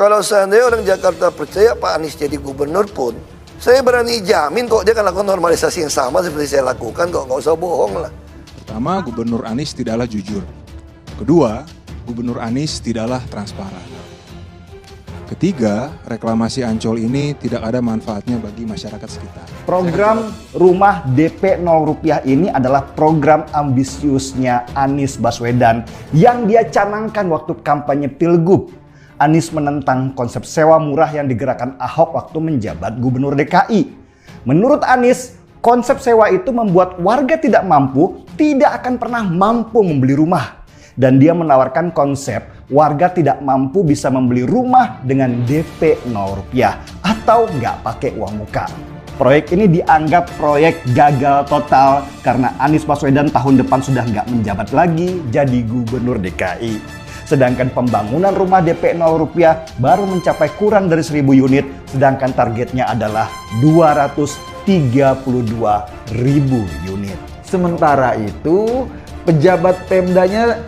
Kalau seandainya orang Jakarta percaya Pak Anies jadi gubernur pun, saya berani jamin kok dia akan lakukan normalisasi yang sama seperti saya lakukan kok, nggak usah bohong lah. Pertama, Gubernur Anies tidaklah jujur. Kedua, Gubernur Anies tidaklah transparan. Ketiga, reklamasi Ancol ini tidak ada manfaatnya bagi masyarakat sekitar. Program rumah DP 0 rupiah ini adalah program ambisiusnya Anies Baswedan yang dia canangkan waktu kampanye Pilgub. Anies menentang konsep sewa murah yang digerakkan Ahok waktu menjabat Gubernur DKI. Menurut Anies, konsep sewa itu membuat warga tidak mampu, tidak akan pernah mampu membeli rumah. Dan dia menawarkan konsep warga tidak mampu bisa membeli rumah dengan DP 0 rupiah atau nggak pakai uang muka. Proyek ini dianggap proyek gagal total karena Anies Baswedan tahun depan sudah nggak menjabat lagi jadi Gubernur DKI. Sedangkan pembangunan rumah DP 0 rupiah baru mencapai kurang dari 1.000 unit, sedangkan targetnya adalah 232.000 unit. Sementara itu, pejabat Pemdanya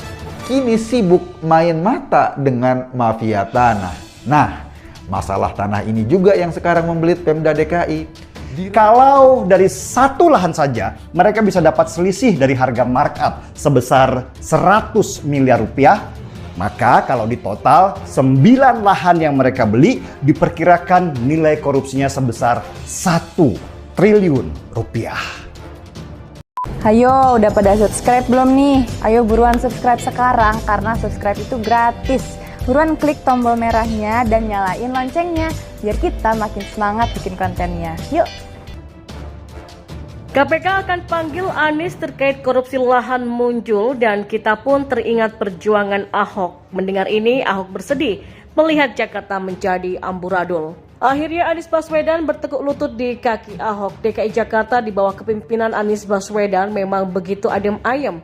kini sibuk main mata dengan mafia tanah. Nah, masalah tanah ini juga yang sekarang membelit Pemda DKI. Kalau dari satu lahan saja, mereka bisa dapat selisih dari harga markup sebesar 100 miliar rupiah. Maka kalau di total 9 lahan yang mereka beli diperkirakan nilai korupsinya sebesar 1 triliun rupiah. Hayo, udah pada subscribe belum nih? Ayo buruan subscribe sekarang karena subscribe itu gratis. Buruan klik tombol merahnya dan nyalain loncengnya biar kita makin semangat bikin kontennya. Yuk! KPK akan panggil Anies terkait korupsi lahan muncul dan kita pun teringat perjuangan Ahok. Mendengar ini, Ahok bersedih melihat Jakarta menjadi amburadul. Akhirnya Anies Baswedan bertekuk lutut di kaki Ahok. DKI Jakarta di bawah kepemimpinan Anies Baswedan memang begitu adem ayem.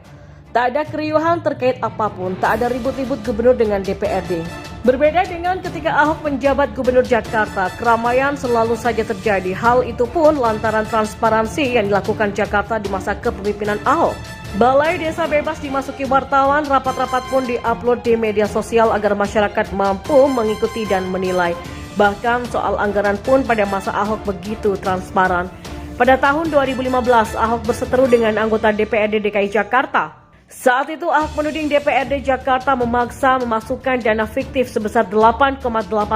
Tak ada keriuhan terkait apapun, tak ada ribut-ribut gubernur dengan DPRD. Berbeda dengan ketika Ahok menjabat Gubernur Jakarta, keramaian selalu saja terjadi. Hal itu pun lantaran transparansi yang dilakukan Jakarta di masa kepemimpinan Ahok. Balai Desa bebas dimasuki wartawan, rapat-rapat pun diupload di media sosial agar masyarakat mampu mengikuti dan menilai. Bahkan soal anggaran pun pada masa Ahok begitu transparan. Pada tahun 2015, Ahok berseteru dengan anggota DPRD DKI Jakarta. Saat itu Ahok menuding DPRD Jakarta memaksa memasukkan dana fiktif sebesar 8,8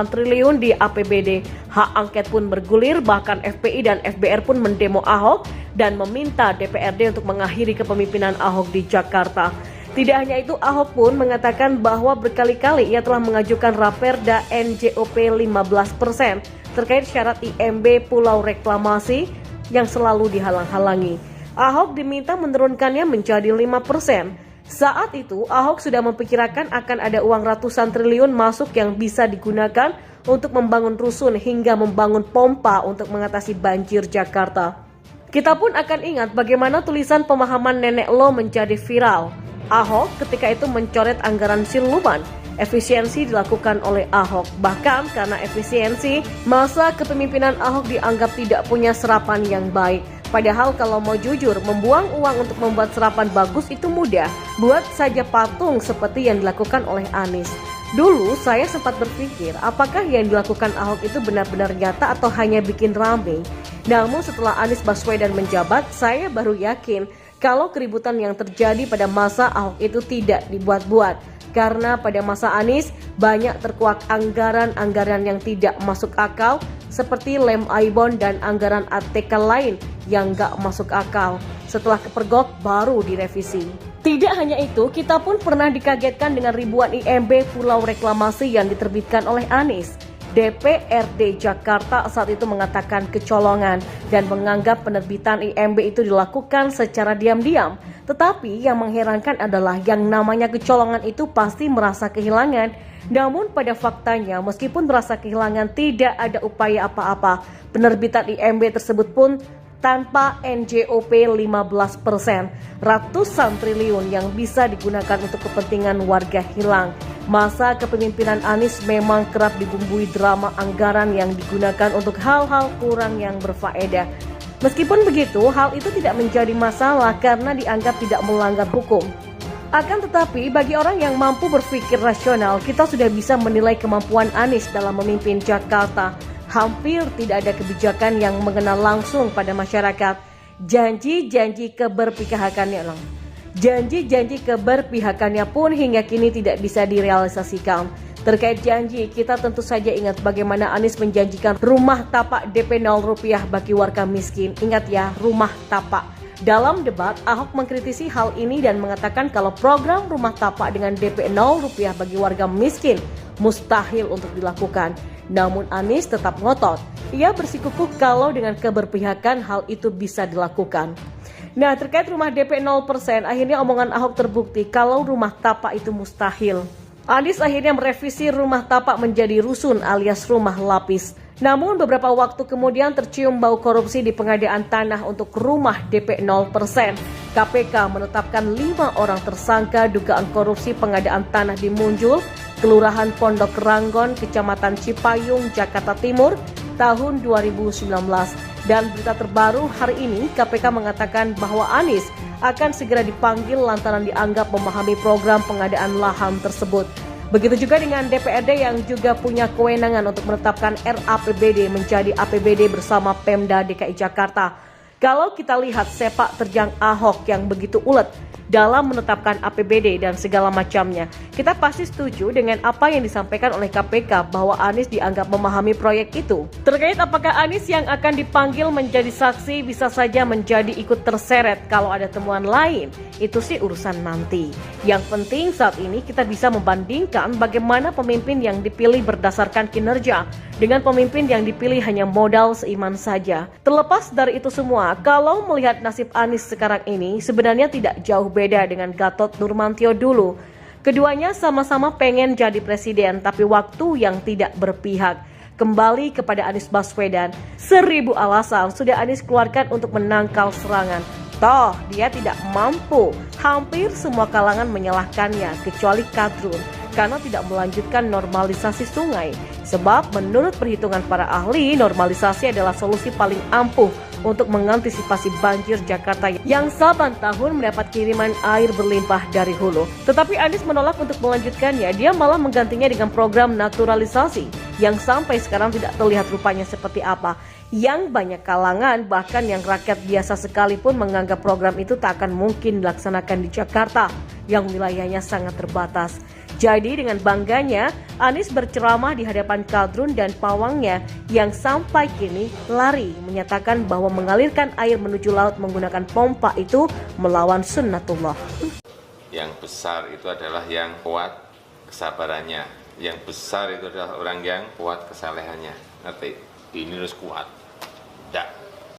triliun di APBD. Hak angket pun bergulir, bahkan FPI dan FBR pun mendemo Ahok dan meminta DPRD untuk mengakhiri kepemimpinan Ahok di Jakarta. Tidak hanya itu, Ahok pun mengatakan bahwa berkali-kali ia telah mengajukan Raperda NJOP 15% terkait syarat IMB Pulau Reklamasi yang selalu dihalang-halangi. Ahok diminta menurunkannya menjadi 5%. Saat itu, Ahok sudah memperkirakan akan ada uang ratusan triliun masuk yang bisa digunakan untuk membangun rusun hingga membangun pompa untuk mengatasi banjir Jakarta. Kita pun akan ingat bagaimana tulisan pemahaman Nenek Lo menjadi viral. Ahok ketika itu mencoret anggaran siluman. Efisiensi dilakukan oleh Ahok. Bahkan karena efisiensi, masa kepemimpinan Ahok dianggap tidak punya serapan yang baik. Padahal kalau mau jujur, membuang uang untuk membuat serapan bagus itu mudah. Buat saja patung seperti yang dilakukan oleh Anies. Dulu saya sempat berpikir apakah yang dilakukan Ahok itu benar-benar nyata atau hanya bikin rame. Namun setelah Anies Baswedan menjabat, saya baru yakin kalau keributan yang terjadi pada masa Ahok itu tidak dibuat-buat. Karena pada masa Anies banyak terkuak anggaran-anggaran yang tidak masuk akal seperti lem Aibon dan anggaran ATK lain yang gak masuk akal. Setelah kepergok baru direvisi. Tidak hanya itu, kita pun pernah dikagetkan dengan ribuan IMB Pulau Reklamasi yang diterbitkan oleh Anies. DPRD Jakarta saat itu mengatakan kecolongan dan menganggap penerbitan IMB itu dilakukan secara diam-diam. Tetapi yang mengherankan adalah yang namanya kecolongan itu pasti merasa kehilangan. Namun pada faktanya meskipun merasa kehilangan tidak ada upaya apa-apa. Penerbitan IMB tersebut pun tanpa NJOP 15%. Ratusan triliun yang bisa digunakan untuk kepentingan warga hilang. Masa kepemimpinan Anies memang kerap dibumbui drama anggaran yang digunakan untuk hal-hal kurang yang berfaedah. Meskipun begitu, hal itu tidak menjadi masalah karena dianggap tidak melanggar hukum. Akan tetapi, bagi orang yang mampu berpikir rasional, kita sudah bisa menilai kemampuan Anies dalam memimpin Jakarta. Hampir tidak ada kebijakan yang mengena langsung pada masyarakat. Janji-janji keberpihakannya pun hingga kini tidak bisa direalisasikan. Terkait janji, kita tentu saja ingat bagaimana Anies menjanjikan rumah tapak DP 0 rupiah bagi warga miskin. Ingat ya, rumah tapak. Dalam debat, Ahok mengkritisi hal ini dan mengatakan kalau program rumah tapak dengan DP 0 rupiah bagi warga miskin mustahil untuk dilakukan. Namun Anies tetap ngotot. Ia bersikukuh kalau dengan keberpihakan hal itu bisa dilakukan. Nah, terkait rumah DP 0%, akhirnya omongan Ahok terbukti kalau rumah tapak itu mustahil. Anies akhirnya merevisi rumah tapak menjadi rusun alias rumah lapis. Namun beberapa waktu kemudian tercium bau korupsi di pengadaan tanah untuk rumah DP 0%. KPK menetapkan 5 orang tersangka dugaan korupsi pengadaan tanah di Munjul, Kelurahan Pondok Ranggon, Kecamatan Cipayung, Jakarta Timur, tahun 2019. Dan berita terbaru hari ini, KPK mengatakan bahwa Anies akan segera dipanggil lantaran dianggap memahami program pengadaan lahan tersebut. Begitu juga dengan DPRD yang juga punya kewenangan untuk menetapkan RAPBD menjadi APBD bersama Pemda DKI Jakarta. Kalau kita lihat sepak terjang Ahok yang begitu ulet dalam menetapkan APBD dan segala macamnya, kita pasti setuju dengan apa yang disampaikan oleh KPK bahwa Anies dianggap memahami proyek itu. Terkait apakah Anies yang akan dipanggil menjadi saksi bisa saja menjadi ikut terseret kalau ada temuan lain, itu sih urusan nanti. Yang penting saat ini kita bisa membandingkan bagaimana pemimpin yang dipilih berdasarkan kinerja dengan pemimpin yang dipilih hanya modal seiman saja. Terlepas dari itu semua, kalau melihat nasib Anies sekarang ini sebenarnya tidak jauh beda dengan Gatot Nurmantio dulu. Keduanya sama-sama pengen jadi presiden, tapi waktu yang tidak berpihak. Kembali kepada Anies Baswedan, 1000 alasan sudah Anies keluarkan untuk menangkal serangan. Toh dia tidak mampu. Hampir semua kalangan menyalahkannya kecuali Kadrun karena tidak melanjutkan normalisasi sungai. Sebab menurut perhitungan para ahli, normalisasi adalah solusi paling ampuh untuk mengantisipasi banjir Jakarta yang saban tahun mendapat kiriman air berlimpah dari hulu. Tetapi Anies menolak untuk melanjutkannya. Dia malah menggantinya dengan program naturalisasi yang sampai sekarang tidak terlihat rupanya seperti apa. Yang banyak kalangan, bahkan yang rakyat biasa sekalipun menganggap program itu tak akan mungkin dilaksanakan di Jakarta yang wilayahnya sangat terbatas. Jadi dengan bangganya, Anies berceramah di hadapan Kadrun dan pawangnya yang sampai kini lari menyatakan bahwa mengalirkan air menuju laut menggunakan pompa itu melawan sunnatullah. Yang besar itu adalah yang kuat kesabarannya. Yang besar itu adalah orang yang kuat kesalehannya. Ngerti? Ini harus kuat. Tidak.